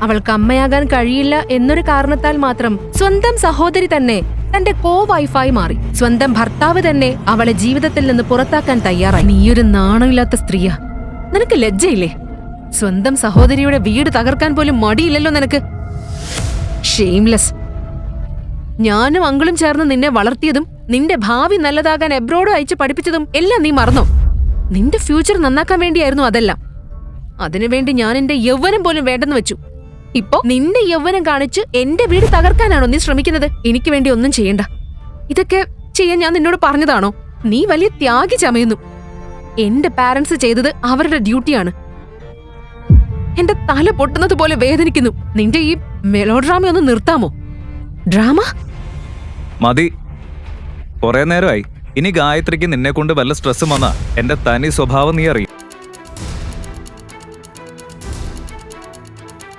അവൾക്ക് അമ്മയാകാൻ കഴിയില്ല എന്നൊരു കാരണത്താൽ മാത്രം സ്വന്തം സഹോദരി തന്നെ തന്റെ കോ വൈഫായി മാറി. സ്വന്തം ഭർത്താവ് തന്നെ അവളെ ജീവിതത്തിൽ നിന്ന് പുറത്താക്കാൻ തയ്യാറായി. നീയൊരു നാണമില്ലാത്ത സ്ത്രീയാ. നിനക്ക് ലജ്ജയില്ലേ? സ്വന്തം സഹോദരിയുടെ വീട് തകർക്കാൻ പോലും മടിയില്ലല്ലോ നിനക്ക്. ഷെയിംലെസ്. ഞാനും അങ്കിളും ചേർന്ന് നിന്നെ വളർത്തിയതും നിന്റെ ഭാവി നല്ലതാകാൻ എബ്രോഡ് അയച്ച് പഠിപ്പിച്ചതും എല്ലാം നീ മറന്നോ? നിന്റെ ഫ്യൂച്ചർ നന്നാക്കാൻ വേണ്ടിയായിരുന്നു അതെല്ലാം. അതിനുവേണ്ടി ഞാൻ എന്റെ യൗവനം പോലും വേണ്ടെന്ന് വെച്ചു. ഇപ്പൊ നിന്റെ യൗവനം കാണിച്ച് എന്റെ വീട് തകർക്കാനാണോ നീ ശ്രമിക്കുന്നത്? എനിക്ക് വേണ്ടി ഒന്നും ചെയ്യണ്ട. ഇതൊക്കെ ചെയ്യാൻ ഞാൻ നിന്നോട് പറഞ്ഞതാണോ? നീ വലിയ ത്യാഗി ചമയുന്നു. എന്റെ പാരന്റ്സ് ചെയ്തത് അവരുടെ ഡ്യൂട്ടിയാണ്. എന്റെ തല പൊട്ടുന്നത് പോലെ വേദനിക്കുന്നു. നിന്റെ ഈ മെലോഡ്രാമ ഒന്ന് നിർത്താമോ? ഡ്രാമ മതി, കുറെ നേരമായി. ഇനി ഗായത്രിക്ക് നിന്നെ കൊണ്ട് വല്ല സ്ട്രെസ്സും വന്നാ എന്റെ തനി സ്വഭാവം നീ അറിയും.